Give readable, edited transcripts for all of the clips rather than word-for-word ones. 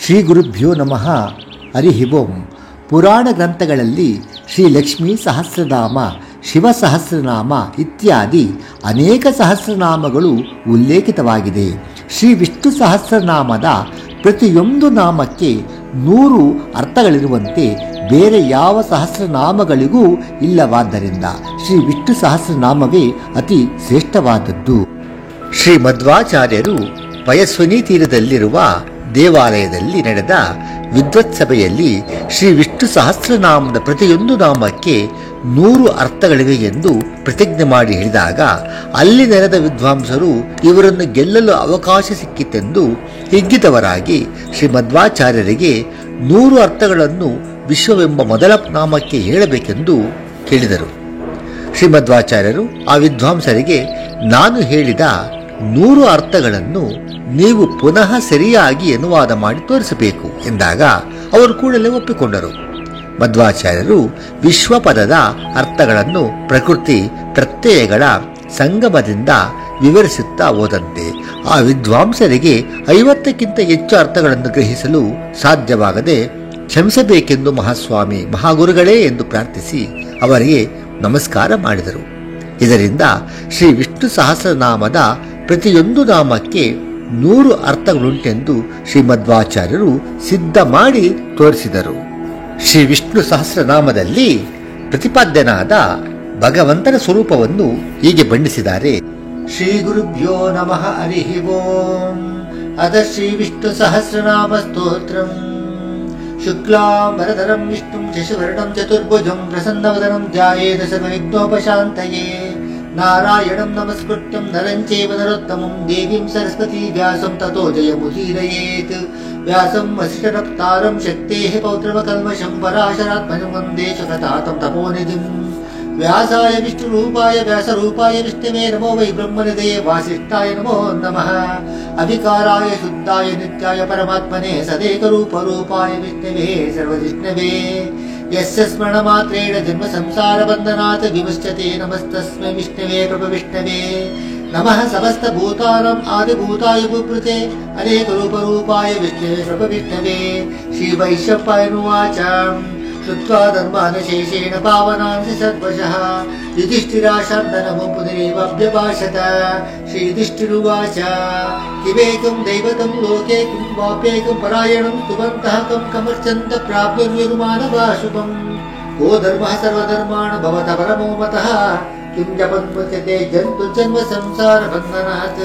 ಶ್ರೀ ಗುರುಭ್ಯೋ ನಮಃ. ಹರಿ ಓಂ. ಪುರಾಣ ಗ್ರಂಥಗಳಲ್ಲಿ ಶ್ರೀ ಲಕ್ಷ್ಮೀ ಸಹಸ್ರನಾಮ, ಶಿವ ಸಹಸ್ರನಾಮ ಇತ್ಯಾದಿ ಅನೇಕ ಸಹಸ್ರನಾಮಗಳು ಉಲ್ಲೇಖಿತವಾಗಿದೆ. ಶ್ರೀ ವಿಷ್ಣು ಸಹಸ್ರನಾಮದ ಪ್ರತಿಯೊಂದು ನಾಮಕ್ಕೆ 100 ಅರ್ಥಗಳಿರುವಂತೆ ಬೇರೆ ಯಾವ ಸಹಸ್ರನಾಮಗಳಿಗೂ ಇಲ್ಲವಾದ್ದರಿಂದ ಶ್ರೀ ವಿಷ್ಣು ಸಹಸ್ರನಾಮವೇ ಅತಿ ಶ್ರೇಷ್ಠವಾದದ್ದು. ಶ್ರೀ ಮಧ್ವಾಚಾರ್ಯರು ಪಯಸ್ವಿನಿ ತೀರದಲ್ಲಿರುವ ದೇವಾಲಯದಲ್ಲಿ ನಡೆದ ವಿದ್ವತ್ ಸಭೆಯಲ್ಲಿ ಶ್ರೀ ವಿಷ್ಣು ಸಹಸ್ರನಾಮದ ಪ್ರತಿಯೊಂದು ನಾಮಕ್ಕೆ 100 ಅರ್ಥಗಳಿವೆ ಎಂದು ಪ್ರತಿಜ್ಞೆ ಮಾಡಿ ಹೇಳಿದಾಗ ಅಲ್ಲಿ ನೆರೆದ ವಿದ್ವಾಂಸರು ಇವರನ್ನು ಗೆಲ್ಲಲು ಅವಕಾಶ ಸಿಕ್ಕಿತೆಂದು ಹಿಗ್ಗಿದವರಾಗಿ ಶ್ರೀ ಮಧ್ವಾಚಾರ್ಯರಿಗೆ 100 ಅರ್ಥಗಳನ್ನು ವಿಶ್ವವೆಂಬ ಮೊದಲ ನಾಮಕ್ಕೆ ಹೇಳಬೇಕೆಂದು ಕೇಳಿದರು. ಶ್ರೀ ಮಧ್ವಾಚಾರ್ಯರು ಆ ವಿದ್ವಾಂಸರಿಗೆ, ನಾನು ಹೇಳಿದ 100 ಅರ್ಥಗಳನ್ನು ನೀವು ಪುನಃ ಸರಿಯಾಗಿ ಅನುವಾದ ಮಾಡಿ ತೋರಿಸಬೇಕು ಎಂದಾಗ ಅವರು ಕೂಡಲೇ ಒಪ್ಪಿಕೊಂಡರು. ಮಧ್ವಾಚಾರ್ಯರು ವಿಶ್ವಪದದ ಅರ್ಥಗಳನ್ನು ಪ್ರಕೃತಿ ಪ್ರತ್ಯಯಗಳ ಸಂಗಮದಿಂದ ವಿವರಿಸುತ್ತಾ ಹೋದಂತೆ ಆ ವಿದ್ವಾಂಸರಿಗೆ 50ಕ್ಕಿಂತ ಹೆಚ್ಚು ಅರ್ಥಗಳನ್ನು ಗ್ರಹಿಸಲು ಸಾಧ್ಯವಾಗದೆ ಕ್ಷಮಿಸಬೇಕೆಂದು ಮಹಾಸ್ವಾಮಿ ಮಹಾಗುರುಗಳೇ ಎಂದು ಪ್ರಾರ್ಥಿಸಿ ಅವರಿಗೆ ನಮಸ್ಕಾರ ಮಾಡಿದರು. ಇದರಿಂದ ಶ್ರೀ ವಿಷ್ಣು ಸಹಸ್ರನಾಮದ ಪ್ರತಿಯೊಂದು ನಾಮಕ್ಕೆ 100 ಅರ್ಥಗಳುಂಟೆಂದು ಶ್ರೀ ಮಧ್ವಾಚಾರ್ಯರು ಸಿದ್ಧ ಮಾಡಿ ತೋರಿಸಿದರು. ಶ್ರೀ ವಿಷ್ಣು ಸಹಸ್ರನಾಮದಲ್ಲಿ ಪ್ರತಿಪಾದ್ಯನಾದ ಭಗವಂತನ ಸ್ವರೂಪವನ್ನು ಹೀಗೆ ಬಣ್ಣಿಸಿದ್ದಾರೆ. ಶ್ರೀ ಗುರುಭ್ಯೋ ನಮಃ. ಹರಿ ಓಂ. ಅದ ಶ್ರೀ ವಿಷ್ಣು ಸಹಸ್ರನಾಮ ಸ್ತೋತ್ರಂ. ಶುಕ್ಲಾಂಬರಧರಂ ವಿಷ್ಣುಂ ಶಶಿವರ್ಣಂ ಚತುರ್ಭುಜಂ ಪ್ರಸನ್ನವದನಂ ಧ್ಯಾಯೇತ್ ಸರ್ವವಿಘ್ನೋಪಶಾಂತಯೇ. ನಾರಾಯಣಂ ನಮಸ್ಕೃತ್ಯಂ ನರಂ ಚೈವ ನರೋತ್ತಮಂ ದೇವೀಂ ಸರಸ್ವತೀ ವ್ಯಾಸಂ ತತೋ ಜಯಮುದೀರಯೇತ್. ವ್ಯಾಸಂ ವಸಿಷ್ಠನಪ್ತಾರಂ ಶಕ್ತೇಃ ಪೌತ್ರಮಕಲ್ಮಷಂ ಪರಾಶರಾತ್ಮಜಂ ವಂದೇ ಶಕತಾತಂ ತಪೋನಿಧಿಂ. ವ್ಯಾಸಾಯ ವಿಷ್ಣುರೂಪಾಯ ವ್ಯಾಸರೂಪಾಯ ವಿಷ್ಣುವೇ ನಮೋ ವೈ ಬ್ರಹ್ಮನಿಧಯೇ ವಾಸಿಷ್ಠಾಯ ನಮೋ ನಮಃ. ಅವಿಕಾರಾಯ ಶುದ್ಧಾಯ ನಿತ್ಯಾಯ ಪರಮಾತ್ಮನೇ ಸದೇಕರೂಪರೂಪಾಯ ವಿಷ್ಣುವೇ ಸರ್ವಜಿಷ್ಣವೇ. ಯಸ್ಯ ಸ್ಮರಣ ಮಾತ್ರೇಣ ಜನ್ಮ ಸಂಸಾರ ಬಂಧನಾತ್ ವಿಮುಚ್ಯತೆ. ನಮಸ್ತಸ್ಮೈ ವಿಷ್ಣುವೇ ಪ್ರಭವಿಷ್ಣವೇ. ನಮಃ ಸಮಸ್ತ ಭೂತಾನಾಂ ಆದಿಭೂತಾಯ ಭೂಭೃತೆ ಅನೇಕ ರೂಪರೂಪಾಯ ವಿಷ್ಣುವೇ ಪ್ರಭವಿಷ್ಣವೇ. ಶ್ರೀ ವೈಶಂಪಾಯನುವಾಚ. ಶ್ರುತ್ವಾ ಧರ್ಮಾನುಶೇಷೇಣ ಪಾವನಾಂಸಿ ಸರ್ವಶಃ ಯುಧಿಷ್ಠಿರಾಶಾಂತನಮೋ ಪುನರೇವಾಭ್ಯಭಾಷತ. ಶ್ರೀ ಯುಧಿಷ್ಠಿರುವಾಚ. ಕಿಮೇಕಂ ದೈವತಂ ಲೋಕೆ ಕಿಂ ವಾಪ್ಯೇಕಂ ಪರಾಯಣಂ ಸ್ತುವಂತಃ ಕಂ ಕಮರ್ಚಂತ ಪ್ರಾಪ್ನುರ್ವಿರುಮಾನವಾ ಶುಭಂ. ಕೋ ಧರ್ಮಃ ಸರ್ವಧರ್ಮಾಣ್ ಭವತ ಪರಮೋ ಮತಃ ಕಿಂ ಜಪನ್ ಮುಚ್ಯತೆ ಜಂತು ಜನ್ಮ ಸಂಸಾರ ಬಂಧನಾತ್.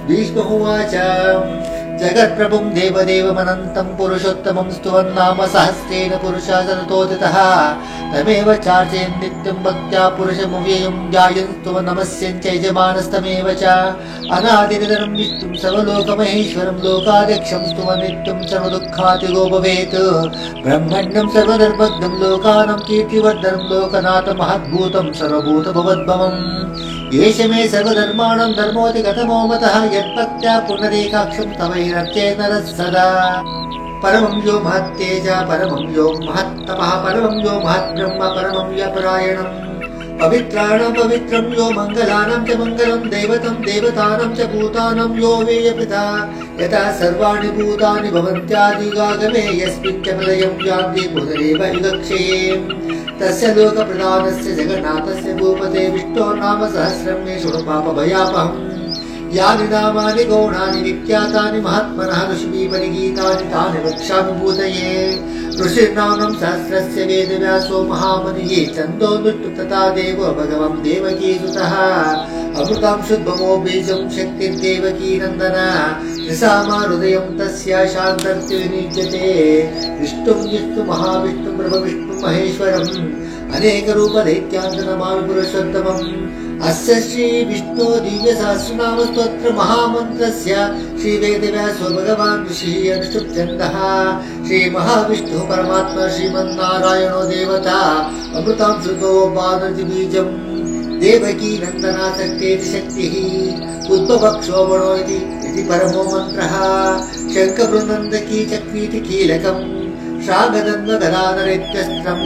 ಭೀಷ್ಮೋವಾಚ. ಜಗತ್ಪ್ರಭುಂ ದೇವದೇವಮನಂತಂ ಪುರುಷೋತ್ತಮಂ ಸ್ತುವನ್ನಾಮ ಸಹಸ್ರೇಣ ಪುರುಷಾ ಸತತೋದಿತಃ. ತಮೇವ ಚಾರ್ಚಯನ್ ನಿತ್ಯಂ ಭಕ್ತ್ಯಾ ಪುರುಷಮವ್ಯಯಂ ಧ್ಯಾಯನ್ ಸ್ತುವ ನಮಸ್ಯಂಚ ಯಜಮಾನಸ್ತಮೇವ ಚ. ಅನಾದಿನಿಧನಂ ವಿಷ್ಣುಂ ಸರ್ವಲೋಕಮಹೇಶ್ವರಂ ಲೋಕಾಧ್ಯಕ್ಷಂ ಸ್ತುವ ನಿತ್ಯಂ ಸರ್ವದುಃಖಾತಿಗೋ ಭವೇತ್. ಬ್ರಹ್ಮಣ್ಯಂ ಸರ್ವಧರ್ಮಜ್ಞಂ ಲೋಕಾನಾಂ ಕೀರ್ತಿವರ್ಧನಂ ಲೋಕನಾಥ ಮಹದ್ಭೂತಂ ಸರ್ವಭೂತ ಭವದ್ಭವಂ. ಏಷ ಮೇ ಸರ್ವಧರ್ಮಾಣಂ ಧರ್ಮೋತಿ ಗತಮೋ ಮತಃ ಯತ್ಪತ್ತ್ಯಾ ಪುನರೇಕಾಕ್ಷಂ ತವೈರರ್ಚೇ ನರಃ ಸದಾ. ಪರಮಂ ಯೋ ಮಹತ್ತೇಜ ಪರಮಂ ಯೋ ಮಹತ್ತಪಃ ಪರಮಂ ಯೋ ಮಹದ್ಬ್ರಹ್ಮ ಪರಮಂ ಯಪರಾಯಣಂ. ಪವಿತ್ರಾಣಂ ಪವಿತ್ರಂ ಯೋ ಮಂಗಲಾನಾಂ ಚ ಮಂಗಲಂ ದೈವತಂ ದೇವತಾನಾಂ ಚ ಭೂತಾನಾಂ ಯೋ ವೇಯಪಿತಾ. ಯತಃ ಸರ್ವಾಣಿ ಭೂತಾನಿ ಭವಂತ್ಯಾದಿಗಾಗಮೇ ಯಸ್ಮಿನ್ ಚ ಪ್ರಳಯಂ ಯಾಂತಿ ಪುನರೇವ ಯುಗಕ್ಷಯೇ. ತಸ್ಯ ಲೋಕ ಪ್ರಧಾನಸ್ಯ ಜಗನ್ನಾಥಸ್ಯ ಭೂಪತೆ ವಿಷ್ಣೋ ನಾಮ ಸಹಸ್ರಂ ಮೇ ಶೃಣು ಪಾಪ ಭಯಾಪಹಂ. ಯಾನಿ ನಾಮಾನಿ ಗೌಣಾನಿ ವಿಖ್ಯಾತಾನಿ ಮಹಾತ್ಮನಃ ಋಷಿಭಿಃ ಪರಿಗೀತಾನಿ ತಾನಿ ವಕ್ಷ್ಯಾಮಿ ಭೂತಯೇ. ಋಷಿರ್ನಾಮಂ ಸಹಸ್ರಸ್ಯ ವೇದವ್ಯಾಸೋ ಮಹಾಮನಿಃ ಛಂದೋನುಷ್ಠು ತಥಾ ದೇವೋ ಭಗವಂ ದೇವಕೀ ಸುತಃ. ಅಮೃತಾಂ ಶುದ್ಧಮೋ ಬೀಜಂ ಶಕ್ತಿರ್ದೇವಕೀ ನಂದನ. ನಿಸಾಮ ಹೃದಯಂ ತಸ್ಯ ಶಾಂತರ್ತ್ಯುನಿಜ್ಯತೆ. ವಿಷ್ಣುಂ ವಿಷ್ಣು ಮಹಾವಿಷ್ಣು ಪ್ರಭವಿಷ್ಣು ಮಹೇಶ್ವರಂ ಅನೇಕ ರೂಪ ದೈತ್ಯಾಂತ ನಮಾಮಿ ಪುರುಷೋತ್ತಮಂ. ಅಸ್ಯ ಶ್ರೀ ವಿಷ್ಣು ದಿವ್ಯ ಸಹಸ್ರನಾಮ ಸ್ತೋತ್ರ ಮಹಾಮಂತ್ರಸ್ಯ ಶ್ರೀ ವೇದವ್ಯಾಸೋ ಭಗವಾನ್ ಋಷಿಃ ಅನುಷ್ಠುಪ್ ಛಂದಃ. ಶ್ರೀ ಮಹಾವಿಷ್ಣು ಪರಮಾತ್ಮ ಶ್ರೀಮನ್ನಾರಾಯಣೋ ದೇವತಾ ಅಮೃತಾಂ ಶುದ್ಧೋ ಬಾನರ್ಜಿ ಬೀಜಂ. ದೇವಕೀ ನಂದನಾ ಶಕ್ತೇತಿ ಶಕ್ತಿಃ ಉದ್ಭವಕ್ಷೋಭಣೋ ಇತಿ ಪರಮೋ ಮಂತ್ರಃ. ಶಂಖವೃಂದಂದಕೀ ಚಕ್ರೀತಿ ಕೀಲಕಂ ಶಾಗದನ್ವ ಗದಾನರೇತ್ಯಸ್ತ್ರಂ.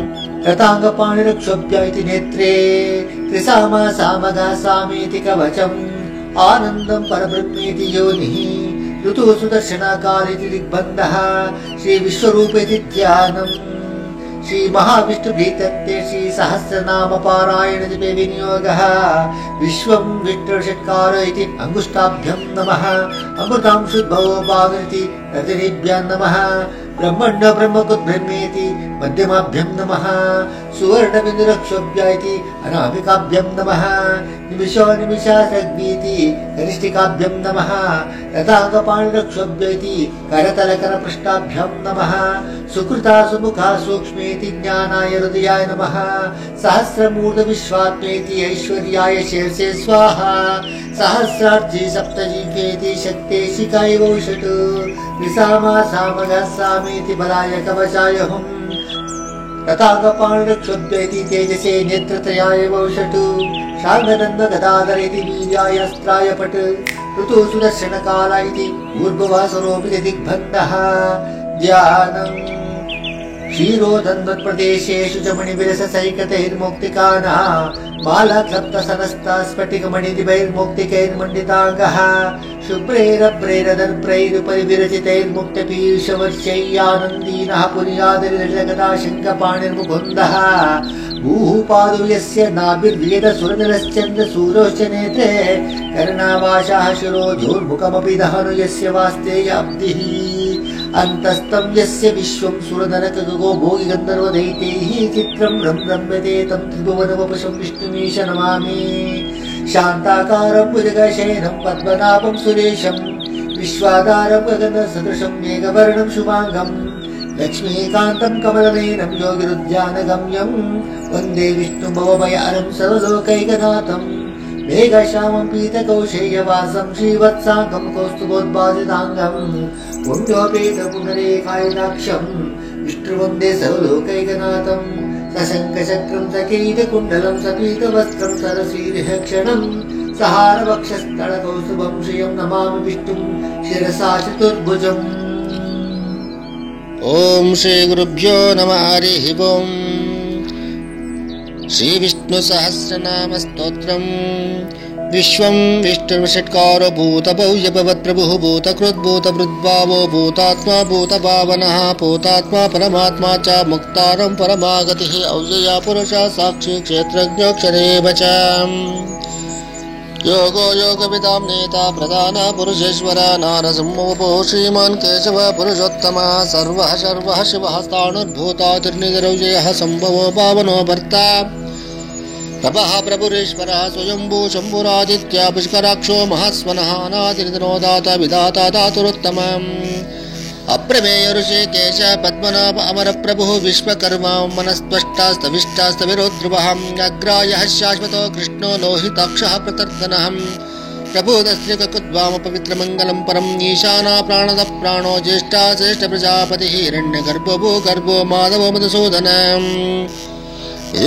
ರತಾಂಗಪಾಣಿರಕ್ಷೋಭ್ಯ ಇತಿ ನೇತ್ರೇ. ತ್ರಿಸಾಮ ಸಾಮಗ ಸಾಮೇತಿ ಕವಚಂ. ಆನಂದಂ ಪರಬ್ರಹ್ಮೇತಿ ಯೋನಿಃ. ऋतुः सुदर्शनकालेति दिग्बन्धः श्री विश्वरूप इति ध्यानम् श्री महाविष्णुभीतत्ते श्री सहस्रनाम पारायण जपे विनियोगः विश्वं विष्णुषट्कार इति अंगुष्ठाभ्यं नमः अमृतांशुद्भवो भागरिति रजनीभ्यां नमः ब्रह्मण्ड ब्रह्मकुद्ब्रह्मेति मध्यमाभ्यं नमः सुवर्णबिन्दुरक्षोभ्य इति अनामिकाभ्यं नमः निमिषो निमिषासग्वीति कनिष्ठिकाभ्यं नमः रथाङ्गपाणिरक्षोभ्य इति करतलकरपृष्ठाभ्यं नमः सुकृता सुमुखा सूक्ष्मेति ज्ञानाय हृदयाय नमः सहस्रमूर्धविश्वात्मेति ऐश्वर्याय शेषे स्वाहा सहस्रार्ची सप्तजीवेति शक्ते शिखाय वौषट् विसामा सामगस्सामीति बलाय कवचाय हुम् रथाङ्गपाणिरक्षोभ्येति तेजसे नेत्रत्रयाय वौषट् शार्ङ्गदण्ड गदाधर इति वीर्याय अस्त्राय पट् ऋतुः सुदर्शनकाल इति ऊर्ध्ववासरोऽपि दिग्बन्धः ध्यानम् क्षीरोदन्वत्प्रदेशेषु च मणिविरससैकतैर्मौक्तिकानः मालाक्लप्तसनस्ता स्फटिकमणिदिवैर्मौक्तिकैर्मण्डिताङ्गः शुभ्रैरभ्रैरदर्प्रैरुपरि विरचितैर्मुक्तपीयूषवर्षैरानन्दीनः पुर्यादिर्जगदा शङ्खपाणिर्मुकुन्दः भूः पादौ यस्य नाभिर्वेदसुरनिरश्चन्द्रसूरोश्च नेत्रे कर्णावाशाः शिरोधोर्मुखमपि दहनु यस्य वास्तेयाब्धिः अन्तस्तं यस्य विश्वं सुरनरकगो भोगि गन्धर्वदैत्यैः चित्रं रम्यते तं त्रिभुवनवपुषं विष्णुमीश नमामि शान्ताकारं भुजगशयनं पद्मनाभं सुरेशं विश्वाधारं गगनसदृशं मेघवर्णं शुभाङ्गं लक्ष्मीकान्तं कमलनयनं योगिरुद्यानगम्यं वन्दे विष्णुभवभयहरं सर्वलोकैकनाथं मेघश्यामं पीतकौशेयवासं श्रीवत्साङ्गं कौस्तुभोद्भासिताङ्गं पुण्योपेतपुनरेकायदाक्षं विष्णुवन्दे सर्वलोकैकनाथं सशङ्खचक्रं सकीटकुण्डलं सपीतवस्त्रं सरसीर्हक्षणं सहारवक्षस्थलकौस्तुभं श्रियं नमामि विष्णुं शिरसा चतुर्भुजम्। ओम श्री गुरुभ्यो नमः। हरिः ओम्। श्री विष्णु सहस्रनाम स्तोत्रम्। विश्वं विष्णुर्षट्कारो भूतभव्यभवत्प्रभुः भूतकृद्भूतभृद्भावो भूतात्मा भूतभावनः भूतात्मा परमात्मा च मुक्तारं परमागतिः अव्यया पुरुषः साक्षी क्षेत्रज्ञोऽक्षरेव च योगो योगविदां नेता प्रधान पुरुषेश्वर नारसिंहो श्रीमान् केशव पुरुषोत्तमः सर्वः सर्वः शिवः स्थाणुर्भूतातिर्निरव्ययः सम्भवो पावनो भर्ता प्रभः प्रभुरेश्वरः स्वयंभू शम्भुरादित्य पुष्कराक्षो महास्वनः अनादिर्नोदाता विधाता धातुरुत्तमम् अप्रमेय ऋषिकेश पद्मनाभ अमरप्रभुः विश्वकर्मा मनस्त्वष्टास्तविष्टास्तविरोध्रुवः अग्रायः शाश्वतो कृष्णो लोहिताक्षः प्रतर्दनः प्रभुदस्त्रिककुद्वामपवित्रमङ्गलं परम् ईशाना प्राणदः प्राणो ज्येष्ठा श्रेष्ठप्रजापतिः हिरण्यगर्भो भूगर्भो माधवो मधुसूदनम्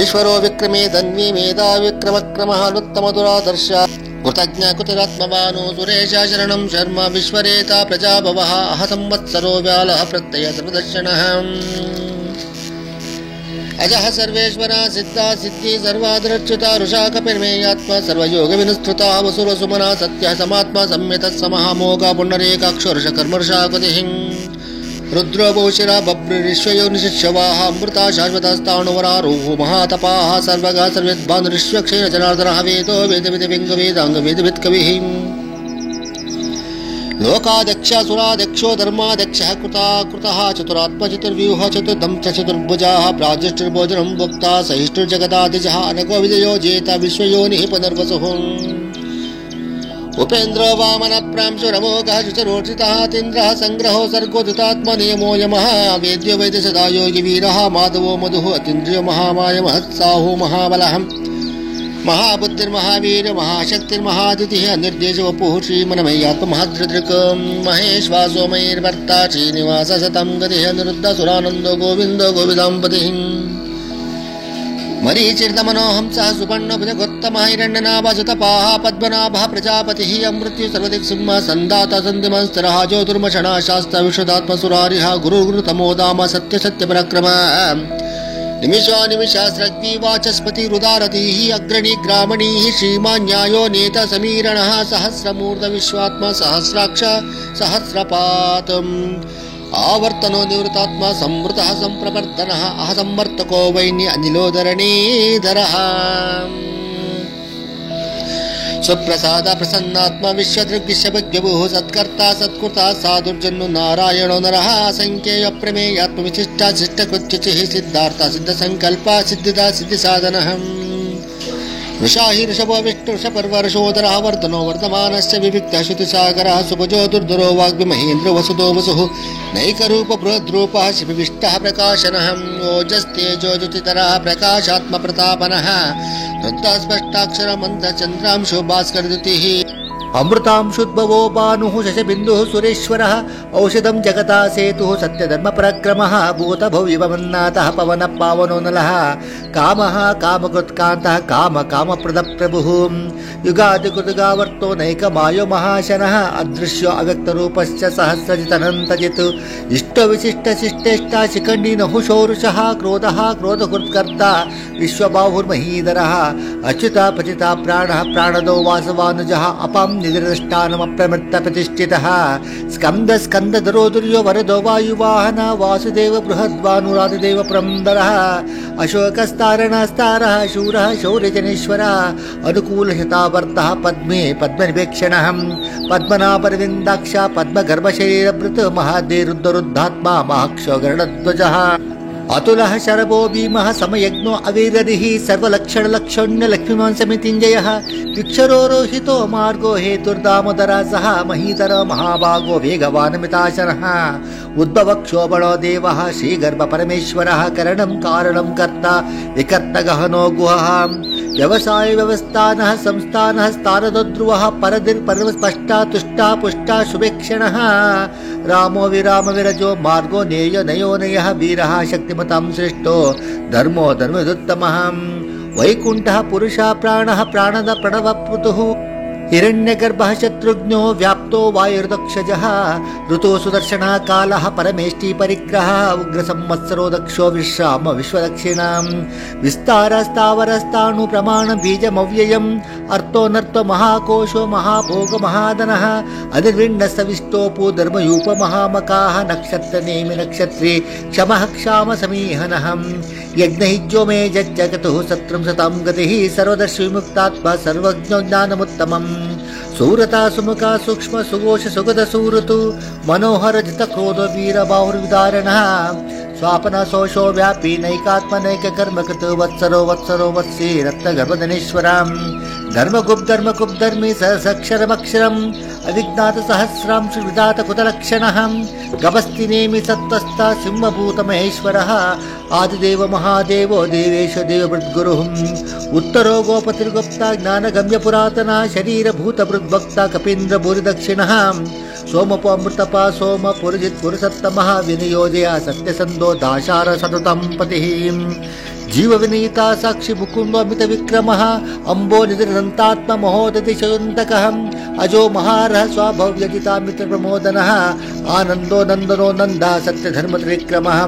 ईश्वरो विक्रमे धन्वी मेधा विक्रमक्रमः उत्तमदुरादर्श कृतज्ञ कुतिरात्मवानो सुरेश शरणं शर्म विश्वरेता प्रजाभवः अह संवत्सरो व्यालः प्रत्यय सर्वदर्शनः अजः सर्वेश्वरा सिद्धा सिद्धि सर्वादरच्युता ऋषा कपिर्मेयात्मा सर्वयोगविनुस्तुता वसुरसुमना सत्यः समात्मा संयतः समः मोघा पुण्डरीकाक्षोर्षकर्मर्षाकृतिः रुद्रो बहुशिरा बभ्रिश्वयोनिशिष्यवाः अमृता शाश्वतस्ताणुवरारोः महातपाः सर्वगा सर्वेद्भानुरिश्वक्षेण जनार्दनः वेदो वेदविदविङ्गवेदाङ्गवेदवित्कविः लोकाध्यक्षासुराध्यक्षो धर्माध्यक्षः कृतः चतुरात्मचतुर्व्यूहः चतुर्दं च चतुर्भुजाः प्राज्यष्टुर्भोजनं भुक्ता सहिष्णुर्जगदाधिजः अनको विजयो जेता विश्वयोनिः पुनर्वसुः उपेन्द्रो वामन प्रांशुरमोघः शुचरोचितः तीन्द्रः संग्रहो सर्गोदितात्मनियमो यमः वेद्यो वैद्य सदा योगी वीरः माधवो मधुः अतीन्द्रियो महामाय महत्साहो महाबलः महाबुद्धिर्महावीर महाशक्तिर्महादितिः निर्देशवपुः श्रीमन्मय्यात्ममहादृदृक् महेश्वासो मयैर्भर्ता श्रीनिवास सतं गतिः निरुद्धसुरानन्दो गोविन्दो गोविदाम्पतिः मरीचिर्दमनोहंसः सुपर्णभुजगोत्तमः हिरण्यनाभसुतपाः पद्मनाभः प्रजापतिः अमृत्यु सर्वदिक्सिंह सन्दाता सन्धिमंस्तरः ज्योतिर्मषणः शास्त्रविशुदात्मसुरारिः गुरुर्गुरुतमो दाम सत्यसत्यपराक्रमः निमिषानिमिषास्रग्वी वाचस्पतिरुदारतिः अग्रणी ग्रामणीः श्रीमान्यायो नेता समीरणः सहस्रमूर्ध विश्वात्मा सहस्राक्ष सहस्रपातम् आवर्तनो निवृतात्मा संवृतः संप्रवर्तनः अह सम्वर्तको वैन्य अनिलोदरणीधरः सुप्रसाद प्रसन्नात्मा विश्वदृग्विश्वभुः सत्कर्ता सत्कृता साधुर्जन्नु नारायणो नरः असंख्येय प्रमेयात्मविशिष्टा शिष्टकृत्यचिः सिद्धार्था सिद्धसङ्कल्पा सिद्धिदा सिद्धिसाधनः वृषाहि ऋषभो विष्णुषपर्वर्षोदरः वर्धनो वर्धमानश्च विविक्तः श्रुतिसागरः सुभजो दुर्धरो वाग्विमहेन्द्रो वसुदो वसुः नैकरूप बृहद्रूपः शिविष्टः प्रकाशनः ओजस्तेजो ज्योतितरः प्रकाशात्मप्रतापनः वृद्धः स्पष्टाक्षरमन्त्रचन्द्रांशो भास्करद्युतिः अमृतांशुद्भवो भानुः शशबिन्दुः सुरेश्वरः औषधं जगता सेतुः सत्यधर्मपराक्रमः भूतभव्यवन्नाथः पवनः पावनो नलः कामः कामकृत्कान्तः कामकामप्रदप्रभुः युगादिकृतगावर्तो नैकमायो महाशनः अदृश्यो अव्यक्तरूपश्च सहस्रजितनन्तजित् इष्टविशिष्टशिष्टेष्टा शिखण्डी नहुषोरुषः क्रोधः क्रोधकृत्कर्ता विश्वबाहुर्महीधरः अच्युता पतिता प्राणः प्राणदो वासवानुजः अपां निद्रष्टानमप्रमृत्तप्रतिष्ठितः स्कन्द स्कन्दधरो दुर्यो वरदो वायुवाहन वासुदेव बृहद्वानुराधदेव पुरन्दरः अशोकस्तारणस्तारः शूरः शौर्यजनेश्वरः अनुकूलशतावर्तः पद्मे पद्मनिवेक्षणः पद्मनाभरविन्दाक्ष पद्मगर्भशरीरभृत् महादेरुद्धरुद्धात्मा महाक्षगरुडध्वजः अतुलः शरभो भीमः समयज्ञो अवीरदिः सर्वलक्षणलक्षण्यलक्ष्मीमांसमितिञ्जयः विक्षरोहितो मार्गो हेतुर्दामोदरः सह महीधर महाभागो वेगवानमिताशनः उद्भवक्षोभणो देवः श्रीगर्भपरमेश्वरः करणं कारणं कर्ता विकर्तगहनो गुहः व्यवसाय व्यवस्थानः संस्थानः स्थानदोध्रुवः परदिर्परस्पष्टा तुष्टा पुष्टा शुभेक्षणः रामो विराम विरजो मार्गो नेय नयो नयः वीरः शक्तिमतां श्रेष्ठो धर्मो धर्मदुत्तमः वैकुण्ठः पुरुषः प्राणः प्राणद प्रणवपुतुः हिरण्यगर्भः शत्रुघ्नो व्याप्तो वायुर्दक्षजः ऋतु सुदर्शनः कालः परमेष्टि परिग्रहः उग्रसंवत्सरो दक्षो विश्राम विश्वदक्षिणां विस्तारस्तावरस्ताणु प्रमाण बीजमव्ययम् अर्थोऽनर्थो महाकोशो महाभोग महाधनः अधिर्विण्णस्तविष्टोपु धर्मयूप महामकाः नक्षत्रनेमि नक्षत्रे क्षमः क्षाम समीहनः यज्ञहिज्यो मे जगतुः सत्रं सतां गतिः सर्वदर्शी विमुक्तात्मा सर्वज्ञो ज्ञानमुत्तमम् सूरता सुमुखा सूक्ष्म सुघोष सुगध सूरतु मनोहर जित क्रोध वीर बाहुर्विदारणः स्वापन शोषो व्यापी नैकात्मनैक कर्मकृत वत्सरो वत्सरो वत्सी रत्नगर्भधनेश्वराम् धर्मगुप्धर्मी सहस्रक्षरमक्षरम् अविज्ञात सहस्रांशु विधात कुतलक्षणः गभस्तिनेमि सत्त्वस्थ सिंहभूत महेश्वरः आदिदेव महादेवो देवेश देवभृद्गुरुः उत्तरो गोपतिर्गुप्ता ज्ञानगम्य पुरातना शरीरभूत भृद्भक्ता कपीन्द्र भूरिदक्षिणः सोमपो अमृतपा सोम पुरजित् पुरुषत्तमः विनियोजया सत्यसन्धो दाशार सततं पतिः जीव विनीता साक्षि मुकुंदो अमित विक्रमः अम्बो निधिरन्तात्म महोदति शयुन्तकः अजो महारः स्वाभव्यजिता मित्र प्रमोदनः आनंदो नंदनो नंदा सत्य धर्म त्रिविक्रमः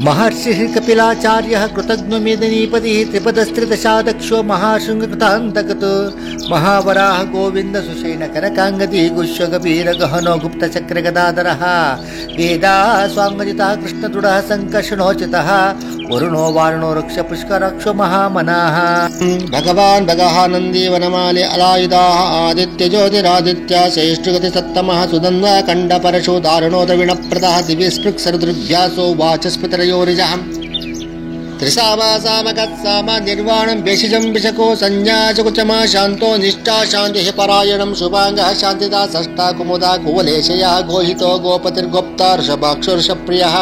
महर्षिः कपिलाचार्यः कृतज्ञो मेदिनीपतिः त्रिपदस्त्रिदशादक्षो महाशृङ्गकृतान्तकत् महावराह गोविन्द सुषेण कनकाङ्गतिः गुष्यगभीरगहनो गुप्तचक्रगदाधरः वेदा स्वाङ्गजितः कृष्णदृढः सङ्कर्षणोचितः वरुणो वारुणो रक्ष पुष्करक्षो महामनाः भगवान् भगहानन्दी वनमाले अलायुधाः आदित्य ज्योतिरादित्य श्रेष्ठगति सत्तमः सुदन्वा खण्ड परशो दारुणो द्रविणप्रदः दिव्यस्पृक्सरुद्रभ्यासो वाचस्पतिरयोरिजः त्रिसामासामगत्साम निर्वाणं बेशिजं विशको संज्ञाचकुचमा शान्तो निष्ठा शान्तिः परायणं शुभाङ्गः शान्तिदा षष्ठा कुमुदा कुवलेशयः गोहितो गोपतिर्गोप्ता ऋषभाक्षोर्षप्रियः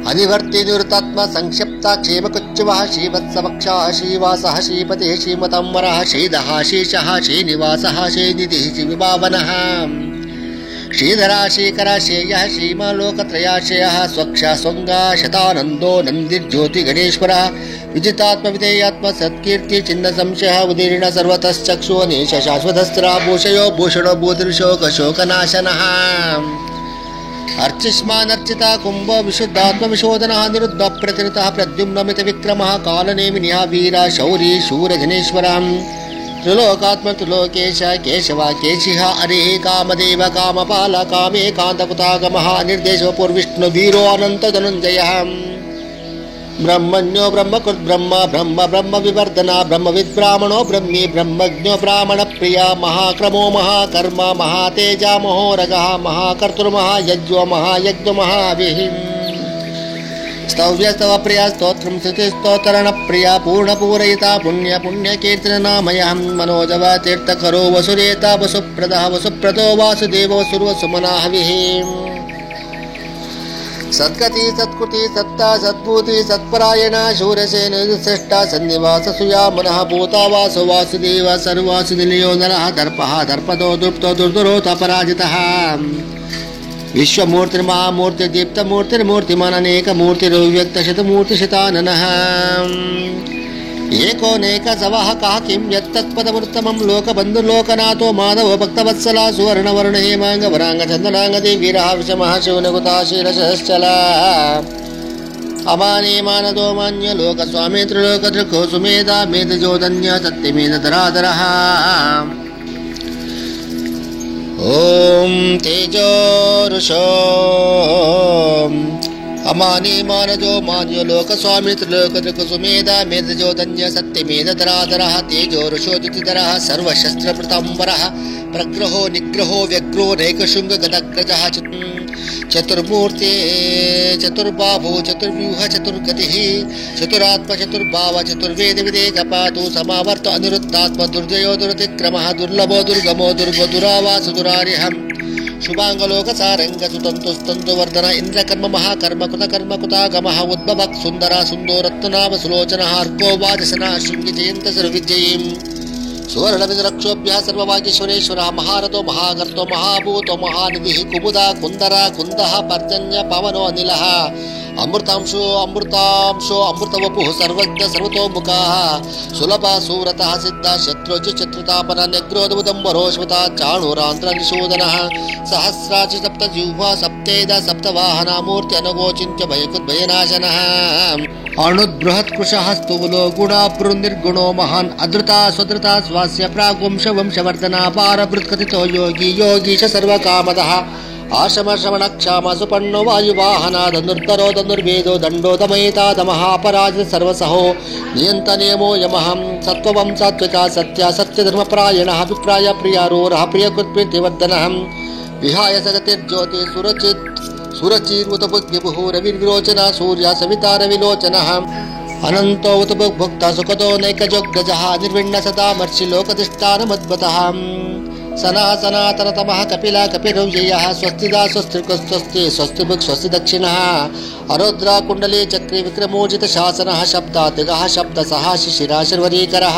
अनिवर्ति निवृत्तात्मा संक्षिप्ता क्षेमकुच्चुवः श्रीवत्सवक्षः श्रीवासः श्रीपतिः श्रीमतंवरः श्रीधः शेषः श्रीनिवासः श्रीनिधिः श्रीविभावनः श्रीधरा श्रीकरा श्रेयः श्रीमालोकत्रयाश्रयः स्वक्षा स्वङ्गा शतानन्दो नन्दिर्ज्योति गणेश्वरः विजितात्मविधेयात्मा सत्कीर्ति चिन्ह संशयः उदीर्ण सर्वतश्चक्षुः नेश शाश्वतस्त्राभूषयो भूषणो भूदृशोकशोकनाशनः अर्चिष्मानर्चिता कुंभ विशुद्धात्म विशोधनः निरुद्ध प्रतिरतः प्रद्युम्नमित विक्रमः कालनेमिनिः वीरा शौरी शूरजनेश्वरः त्रिलोकात्म त्रिलोकेश केशव केशिः हरिः कामदेव कामपाल कामेकान्तकुतागमः निर्देशो पूर्विष्णु वीरो अनंत धनंजयः ब्रह्मण्यो ब्रह्मकृत् ब्रह्म ब्रह्म ब्रह्म विवर्धना ब्रह्मविद् ब्राह्मणो ब्रह्मी ब्रह्मज्ञो ब्राह्मण प्रिया महाक्रमो महाकर्म महातेजा महोरगः महाकर्तुर्महायज्ञो महायज्ञो महाविः स्तव्यस्तव प्रिया स्तोत्रं स्तुतिस्तोत्रण प्रिया पूर्णपूरयिता पुण्य पुण्यकीर्तननामयः मनोजव तीर्थकरो वसुरेता वसुप्रदः वसुप्रदो वासुदेव वसुर्वसुमना हविः सद्गति सत्कृति सत्ता सद्भूति सत्परायणा शूरसेन श्रेष्ठा सन्निवास सुया मनः भूता वासो वासुदेव सर्वासुनिलयो नरः दर्पः दर्पदो दुप्तो दुर्दुरोतपराजितः विश्वमूर्तिर्महामूर्तिर्दीप्तमूर्तिर्मूर्तिमान् अनेकमूर्तिरव्यक्तशतमूर्तिशताननः एकोनेकसवः कः किं यत्तत्पदमुत्तमं लोकबन्धुर्लोकनाथो माधवो भक्तवत्सला सुवर्णवर्ण हेमाङ्गवराङ्गचन्दनाङ्गदी वीरः विषमः शिवनकुता शीलशश्चला अमाने मानदो मान्य लोकस्वामी त्रिलोकदृको सुमेधा मेधजोदन्य तत्तिमेधधराधरः ॐ तेजोरुषो अमानी मानजो मान्यो लोकस्वामी त्रिलोकदृक्सुमेधा मेधजोदन्य सत्यमेधधराधरः तेजोरुषोदितिधरः सर्वशस्त्रप्रतम्बरः प्रग्रहो निग्रहो व्यग्रो नैकशृङ्गगदग्रजः चतुर्मूर्ते चतुर्बाहु चतुर्व्यूह चतुर्गतिः चतुरात्म चतुर्भाव चतुर्वेदविदेकपातु समावर्त अनिरुद्धात्म दुर्जयो दुरतिक्रमः दुर्लभो दुर्गमो दुर्गो दुरावास दुरारिहम् शुभांगलोकसारंगसुतंतुस्तंतुवर्धन इंद्रकर्म महाकर्म कृतकर्म कृतागमः उद्भवः सुंदरा सुंदोरत्नाम सुलोचनः अर्को वाजसनः शृंगी जयंत सर्वविजयीं सुवर्णविदरक्षोभ्यः सर्ववागीश्वरेश्वरः महारथो महागर्तो महाभूतो महानिधिः कुमुदा कुंदरा कुंदः पर्जन्य पवनो अनिलः अमृतांशो अमृतांशो अमृतवपुः सर्वज्ञ सर्वतोमुखः सुलभः सूरतः सिद्धः शत्रुचित्रतापन न्यग्रोदमुदम्बरोश्वता चाणूरान्त्रनिशोधनः सहस्राचि सप्तजिह्वा सप्तेद सप्तवाहना मूर्ति अनगोचिन्त्य भयकृद्भयनाशनः अणुद्बृहत्कृशः स्थूलो गुणाप्रुनिर्गुणो महान् अधृता स्वधृता स्वास्य प्रागुंशवंशवर्धना पारभृत्कथितो योगी योगीश सर्वकामदः आशमश्रवणक्षाम सुपन्नो वायुवाहना धनुर्धरो धनुर्वेदो दण्डो दमयिता दमहापराजित सर्वसहो नियन्तनेमो यमहं सत्त्वं सात्विका सत्या सत्यधर्मपरायणः अभिप्राय प्रियारोरः प्रियकृत्प्रीतिवर्धनः विहाय सगतिर्ज्योति सुरचिरुतभुग्निभुः रविर्विरोचनः सूर्य सविता रविलोचनः अनन्तो उतभुक्भुक्ता सुखदो नैकजोग्गजः निर्विण्ण सदा मर्षि लोकधिष्ठानमद्भुतः सनातनतमः कपिला कपिरव्ययः स्वस्तिदा स्वस्ति स्वस्तिभुक् स्वस्ति दक्षिणः अरुद्रा कुण्डली चक्रे विक्रमोजित शासनः शब्दातिगः शब्दसः शिशिरा शर्वरीकरः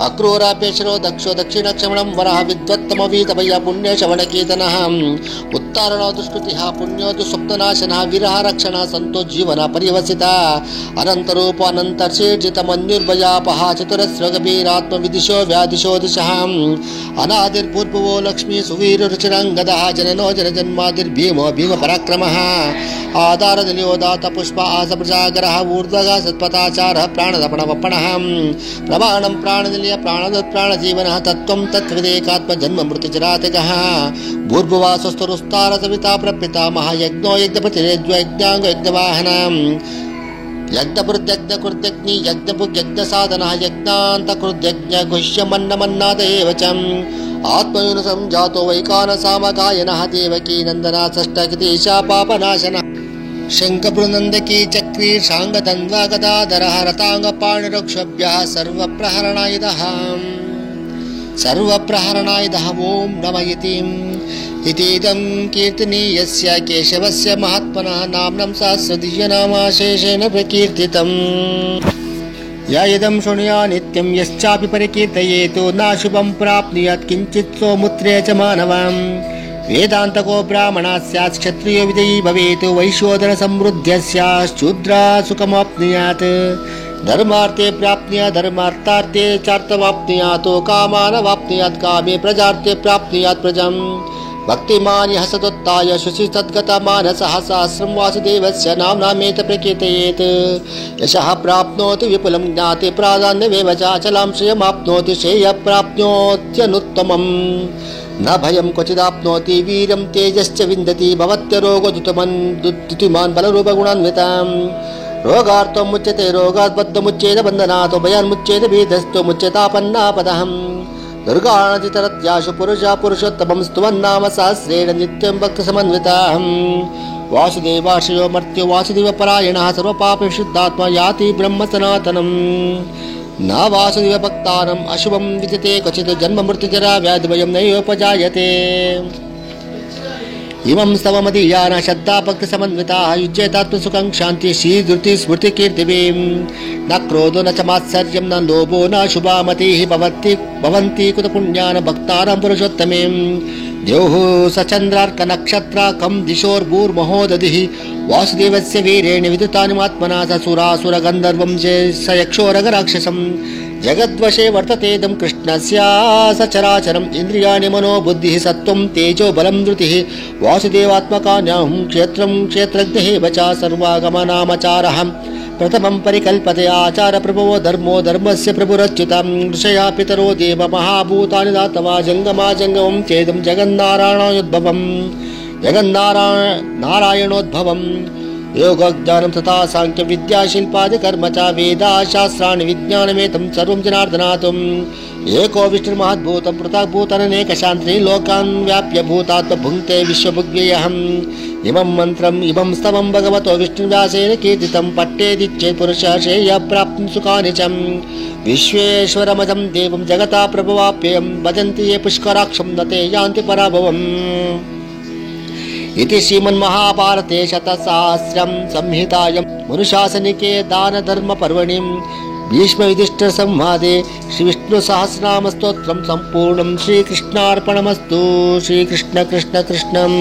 अक्रूरापेशरो दक्षो दक्षिणक्षमणं वरः विद्वत्तमवीतभय पुण्यश्रवणकीर्तनः उत्तारणो दुष्कृतिः पुण्यो दुःस्वप्ननाशनः विरह रक्षणः सन्तो जीवन परिवसिता अनन्तरूप अनन्तर्षेर्जितमन्युर्भयापः चतुरस्रगभीरात्मविदिशो व्यादिशो दिशः अनादिर्भूर्भुवो लक्ष्मी सुवीररुचिरङ्गदः जननो जनजन्मादिर्भीमो भीमपराक्रमः आधारनिलयोदात पुष्प आसप्रजागरः ऊर्ध्वगः सत्पथाचारः प्राणदपणवपणः प्रमाणं प्राणनिलय प्राणदत् प्राणजीवनः तत्त्वं तत्त्वदेकात्मजन्म मृत्युचरातिकः भूर्भुवासस्तुरुस्तार सविता प्रपितामहः यज्ञो यज्ञपतिरेज्ञाङ्गो यज्ञवाहनः यज्ञपुर्यज्ञकृत्यग्नि यज्ञभुग्यज्ञसाधनः यज्ञान्तकृत्यज्ञ गुह्यमन्नमन्नाद एव च आत्मयूनसं जातो वैकानसामगायनः देवकी नन्दना षष्ठगीशा पापनाशनः शङ्खभृनन्दकी चक्री शाङ्गतन्वा गदाधरः रताङ्गपाणिरक्षभ्यः सर्वप्रहरणायुधः ॐ नमः इतीदं कीर्तनीयस्य केशवस्य महात्मनः नाम्नं सहस्रदिव्यनामाशेषेण प्रकीर्तितम् य इदं शृणुया नित्यं यश्चापि परिकीर्तयेत् नाशुभं प्राप्नुयात् किञ्चित् सौमुत्रे च मानवम् वेदान्तको ब्राह्मणः स्यात् क्षत्रियो विजयी भवेत् वैश्योधन समृद्ध्य स्यात् शूद्रा सुखमाप्नुयात् धर्मार्थे प्राप्नुयात् धर्मार्थार्थे चार्थमाप्नुयात् कामानवाप्नुयात् कामे प्रजार्थे प्राप्नुयात् प्रजम् ಭಕ್ತಿಮಾನಿ ಹಸದೊತ್ತಾಯ ಶುಚಿ ತದ್ಗತ ಮಾನಸಃ ಸಹಸ್ರಂ ವಾಸುದೇವಸ್ಯ ನಾಮ್ನಾಮೇತ ಪ್ರಕೀರ್ತಯೇತ್ ಯಶಃ ಪ್ರಾಪ್ನೋತಿ ವಿಪುಲಂ ಜ್ಞಾತಿ ಪ್ರಾಧಾನ್ಯವೇವ ಚ ಅಚಲಾಂ ಶ್ರೇಯಮಾಪ್ನೋತಿ ಶ್ರೇಯ ಪ್ರಾಪ್ನೋತ್ಯನುತ್ತಮಂ ನ ಭಯಂ ಕ್ವಚಿದಾಪ್ನೋತಿ ವೀರ್ಯಂ ತೇಜಶ್ಚ ವಿಂದತಿ ಭವತ್ಯರೋಗದುತುಮಾನ್ ಬಲರೂಪಗುಣಾನ್ವಿತಾಂ ರೋಗಾರ್ಥೋ ಮುಚ್ಯತೆ ರೋಗಾದ್ಬದ್ಧ ಮುಚ್ಚೇದ ಬಂಧನಾಥೋ ಭಯಾನ್ ಮುಚ್ಚೇದ ಭೀತಸ್ಥೋ ಮುಚ್ಯತಾಪನ್ನಾಪದಹಂ ದುರ್ಗಾಣತಿತರತ್ಯಾಶು ಪುರುಷೋತ್ತಮಂ ಸ್ತುವನ್ನಾಮ ಸಹಸ್ರೇಣ ನಿತ್ಯಂ ಭಕ್ತ ಸಮನ್ವಿತಾಹಂ ವಾಸುದೇವಾಶ್ರಯೋ ಮರ್ತ್ಯೋ ವಾಸುದೇವ ಪರಾಯಣಃ ಸರ್ವಪಾಪ ವಿಶುದ್ಧಾತ್ಮ ಯಾತಿ ಬ್ರಹ್ಮ ಸನಾತನಂ ನ ವಾಸುದೇವ ಭಕ್ತಾನಂ ಅಶುಭಂ ವಿದ್ಯತೆ ಕ್ವಚಿತ್ ಜನ್ಮ ಮೃತ್ಯುಜರಾ ವ್ಯಾಧಿಭಯಂ ನೈಯೋಪಜಾಯತೆ ಇಮಂ ಸ್ತವಮದೀಯಾನ ಶ್ರದ್ಧಾ ಭಕ್ತಿ ಸಮನ್ವಿತಾ ಯುಜ್ಯೇತಾತ್ಮ ಸುಖಂ ಶಾಂತಿ ಶ್ರೀಧೃತಿ ಸ್ಮೃತಿ ಕೀರ್ತಿಭೀಂ ನ ಕ್ರೋಧೋ ನ ಚ ಮಾತ್ಸರ್ಯಂ ನ ಲೋಭೋ ನ ಶುಭಾಮತಿಃ ಭವಂತಿ ಕುತ ಪುಣ್ಯಾನ ಭಕ್ತಾನಾಂ ಪುರುಷೋತ್ತಮೇಂ द्योः सचन्द्रार्कनक्षत्राकं दिशोर्भूर्महोदधिः वासुदेवस्य वीरेण विदुतानिमात्मना ससुरासुरगन्धर्वं स यक्षोरगराक्षसं जगद्वशे वर्ततेदं कृष्णस्य सचराचरम् इन्द्रियाणि मनो बुद्धिः सत्त्वं तेजो बलं धृतिः वासुदेवात्मकान्याहं क्षेत्रं क्षेत्रज्ञः वच सर्वागमनामचारः प्रथमं परिकल्पते आचार प्रभवो धर्मो धर्मस्य प्रभुरच्युतं ऋषया पितरो देव महाभूतानि दातवा जंगमा जंगमं चेदं जगन्नारायणोद्भवं योगज्ञानं तथा सांख्य विद्या शिल्पादि कर्म च वेदा शास्त्राणि विज्ञानमेतं सर्वं जनार्दनातुम् एको विष्णुर्महद्भूतं पृथग्भूताननेकशान्त्रि लोकान् व्याप्य भूतात्म भुङ्क्ते विश्वभुग्यहम् इमं मन्त्रम् इमं स्तवं भगवतो विष्णुव्यासेन कीर्तितं पठ्येदिच्छेत् पुरुषः श्रेयः प्राप्तुं सुखानि च विश्वेश्वरमजं देवं जगता प्रभवाप्ययं भजन्ति ये पुष्कराक्षं न ते यान्ति पराभवम् इति श्रीमन्महाभारते शतसहस्रं संहितायां मनुशासनिके दानधर्मपर्वणि भीष्मयुधिष्ठिरसंवादे श्रीविष्णुसहस्रनामस्तोत्रं सम्पूर्णं श्रीकृष्णार्पणमस्तु। श्रीकृष्ण कृष्ण कृष्णं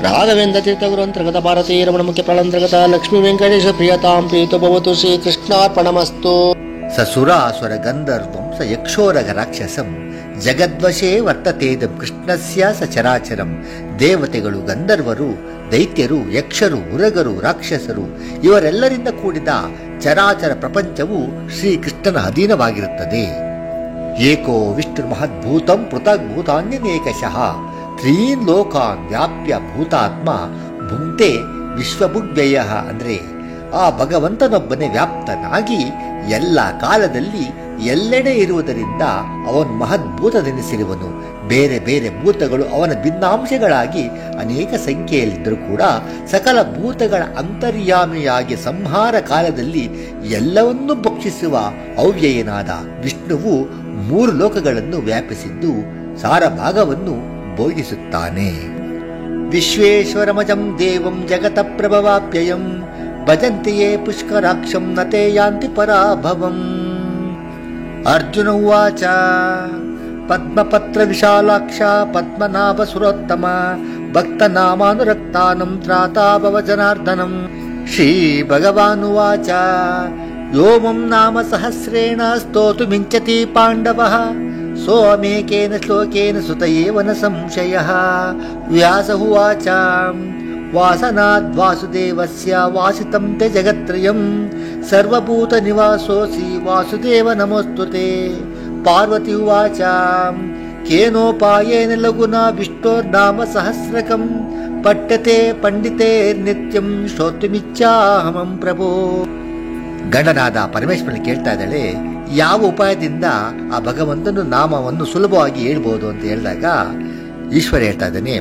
राघवेन्द्र तीर्थगुरुन्तर्गत भारती रमण मुख्य प्राणान्तर्गत लक्ष्मी वेंकटेश प्रियतां प्रीतो भवतु। श्रीकृष्णार्पणमस्तु। ससुरासुर गंधर्वं स यक्षोरग राक्षसं जगद्वशे ವರ್ತತೇದಂ ಕೃಷ್ಣಸ್ಯ ಸಚರಾಚರಂ. ದೇವತೆಗಳು, ಗಂಧರ್ವರು, ದೈತ್ಯರು, ಯಕ್ಷರು, ಉರಗರು, ರಾಕ್ಷಸರು ಇವರೆಲ್ಲರಿಂದ ಕೂಡಿದ ಚರಾಚರ ಪ್ರಪಂಚವು ಶ್ರೀಕೃಷ್ಣನ ಅಧೀನವಾಗಿರುತ್ತದೆ. ಏಕೋ ವಿಷ್ಣು ಮಹದ್ಭೂತಂ ಪೃಥಗ್ಭೂತಾನ್ಯನೇಕಶಃ ತ್ರೀನ್ ಲೋಕಾನ್ ವ್ಯಾಪ್ಯ ಭೂತಾತ್ಮ ಭುಂಕ್ತೆ ವಿಶ್ವಭುಗ್ವ್ಯಯ. ಅಂದರೆ ಆ ಭಗವಂತನೊಬ್ಬನೇ ವ್ಯಾಪ್ತನಾಗಿ ಎಲ್ಲ ಕಾಲದಲ್ಲಿ ಎಲ್ಲೆಡೆ ಇರುವುದರಿಂದ ಅವನು ಮಹದ್ಭೂತದೆನಿಸಿರುವನು. ಬೇರೆ ಬೇರೆ ಭೂತಗಳು ಅವನ ಭಿನ್ನಾಂಶಗಳಾಗಿ ಅನೇಕ ಸಂಖ್ಯೆಯಲ್ಲಿದ್ದರೂ ಕೂಡ ಸಕಲ ಭೂತಗಳ ಅಂತರ್ಯಾಮಿಯಾಗಿ ಸಂಹಾರ ಕಾಲದಲ್ಲಿ ಎಲ್ಲವನ್ನೂ ಭಕ್ಷಿಸುವ ಅವ್ಯಯನಾದ ವಿಷ್ಣುವು 3 ಲೋಕಗಳನ್ನು ವ್ಯಾಪಿಸಿದ್ದು ಸಾರಭಾಗವನ್ನು ಬೋಧಿಸುತ್ತಾನೆ. ವಿಶ್ವೇಶ್ವರಮಜಂ ದೇವಂ ಜಗತ ಪ್ರಭವಾಪ್ಯಯಂ ಭಜಂತಿಯೇ ಪುಷ್ಕರಾಕ್ಷಂ ನತೆ ಯಾಂತಿ ಪರಾಭವಂ. ಅರ್ಜುನ ಉವಾಚ ಪದ್ಮಪತ್ರ ವಿಶಾಲಾಕ್ಷ ಪದ್ಮನಾಭ ಸುರೋತ್ತಮ ಭಕ್ತನಾಮಾನುರಕ್ತಾನಂ ತ್ರಾತಾ ಭವ ಜನಾರ್ದನಂ. ಶ್ರೀ ಭಗವಾನುವಾಚ ಯೋಮಂ ನಾಮ ಸಹಸ್ರೇಣ ಸ್ತೋತುಮಿಂಚತಿ ಪಾಂಡವಃ ಸೋಮೇಕೇನ ಶ್ಲೋಕೇನ ಸುತ ಏವ ನ ಸಂಶಯಃ. ವ್ಯಾಸ ಉವಾಚ ವಾಸನಾದ್ ವಾಸುದೇವಸ್ಯ ವಾಸಿತಂ ತೇ ಜಗತ್ರಯಂ ಸರ್ವಭೂತ ನಿವಾಸೋಸಿ ವಾಸುದೇವ ನಮೋಸ್ತುತೆ. ಪಾರ್ವತಿ ಉವಾಚ ಕೇನೋಪಾಯೇನ ಲಘುನಾ ವಿಷ್ಣೋರ್ನಾಮ ಸಹಸ್ರಕಂ ಪಠ್ಯತೆ ಪಂಡಿತೆ ನಿತ್ಯಂ ಶ್ರೋತುಮಿಚ್ಛಾಹಮಂ ಪ್ರಭೋ. ಗಂಡನಾದ ಪರಮೇಶ್ವರನ ಕೇಳ್ತಾ ಇದ್ದಾಳೆ, ಯಾವ ಉಪಾಯದಿಂದ ಆ ಭಗವಂತನ ನಾಮವನ್ನು ಸುಲಭವಾಗಿ ಹೇಳ್ಬೋದು ಅಂತ ಹೇಳಿದಾಗ ಈಶ್ವರ ಹೇಳ್ತಾ ಇದ್ದಾನೆ,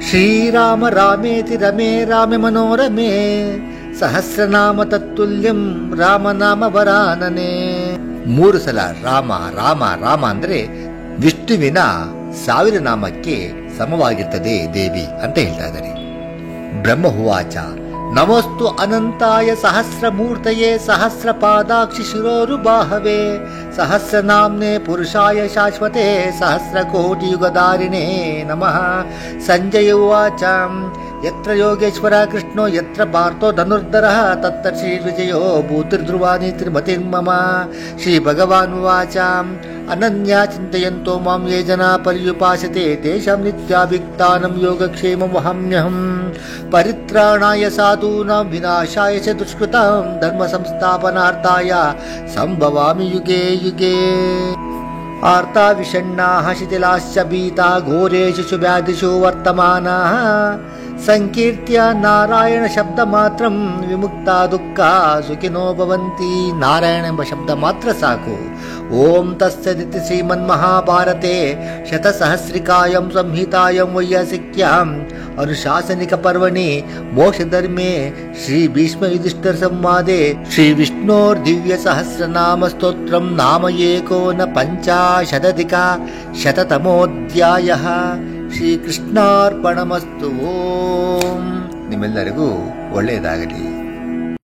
ಶ್ರೀರಾಮ ರಾಮೇತಿ ರಮೇ ರಾಮೆ ಮನೋರಮೇ ಸಹಸ್ರನಾಮ ತತ್ತುಲ್ಯಂ ರಾಮನಾಮ ವರಾನನೆ. 3 ಸಲ ರಾಮ ರಾಮ ರಾಮ ಅಂದ್ರೆ ವಿಷ್ಣುವಿನ 1000 ನಾಮಕ್ಕೆ ಸಮವಾಗಿರ್ತದೆ ದೇವಿ ಅಂತ ಹೇಳ್ತಾ ಇದ್ದಾರೆ. ಬ್ರಹ್ಮ ಉವಾಚ ನಮೋಸ್ತು ಅನಂತಾಯ ಸಹಸ್ರಮೂರ್ತಯೇ ಸಹಸ್ರಪಾದಾಕ್ಷಿ ಶಿರೋರುಬಾಹವೇ ಸಹಸ್ರನಾಮ್ನೆ ಪುರುಷಾಯ ಶಾಶ್ವತೆ ಸಹಸ್ರಕೋಟಿಯುಗಧಾರಿಣೇ ನಮಃ. ಸಂಜಯ ಉವಾಚ ಯತ್ರ ಯೋಗೇಶ್ವರ ಕೃಷ್ಣೋ ಯತ್ರ ಪಾರ್ಥೋ ಧನುರ್ಧರಃ ತತ್ರ ಶ್ರೀ ವಿಜಯೋ ಭೂತಿರ್ಧ್ರುವ ನೀತಿರ್ಮತಿರ್ಮಮ. ಶ್ರೀ ಭಗವಾನುವಾಚ ಅನನ್ಯಾ ಚಿಂತಯಂತೋ ಮಾಂ ಯೇ ಜನಾ ಪರ್ಯುಪಾಸತೆ ತೇಷಾಂ ನಿತ್ಯಾಭಿಯುಕ್ತಾನಾಂ ಯೋಗಕ್ಷೇಮಂ ವಹಾಮ್ಯಹಂ. ಪರಿತ್ರಾಣಾಯ ಸಾಧೂನಾಂ ವಿನಾಶಾಯ ಚ ದುಷ್ಕೃತಾಂ ಧರ್ಮ ಸಂಸ್ಥಾಪನಾರ್ಥಾಯ ಸಂಭವಾಮಿ ಯುಗೇ ಯುಗೇ. ಆರ್ತಾ ವಿಷಣ್ಣಾಃ ಶಿಥಿಲಾಶ್ಚ ಭೀತಾ ಘೋರೇಷು ವ್ಯಾಧಿಷು ವರ್ತಮಾನಾಃ ಸಂಕೀರ್ತ್ಯ ನಾರಾಯಣ ಶಬ್ದ ಮಾತ್ರ ವಿಮುಕ್ತ ದುಃಖ ಸುಖಿನೋ ಭವಂತಿ. ನಾರಾಯಣ ಎಂಬ ಶಬ್ದ ಮಾತ್ರ ಸಾಕು. ಓಂ ತತ್ಸದಿತಿ ಶ್ರೀಮನ್ಮಹಾಭಾರತೆ ಶತಸಹಸ್ರಿಕಾಯಂ ಸಂಹಿತಾಯಂ ವೈಯಾಸಿಕ್ಯಾಂ ಅನುಶಾಸನಿಕ ಪರ್ವಣಿ ಮೋಕ್ಷಧರ್ಮೇ ಶ್ರೀ ಭೀಷ್ಮ ಯುಧಿಷ್ಠಿರ ಸಂವಾದೆ ಶ್ರೀ ವಿಷ್ಣೋರ್ ದಿವ್ಯ ಸಹಸ್ರನಾಮ ಸ್ತೋತ್ರಂ ನಾಮ ಏಕೋನ ಪಂಚಾಶದಧಿಕ ಶತತಮೋಧ್ಯಾಯಃ. ಶ್ರೀಕೃಷ್ಣಾರ್ಪಣಮಸ್ತು. ಓಂ. ನಿಮ್ಮೆಲ್ಲರಿಗೂ ಒಳ್ಳೆಯದಾಗಲಿ.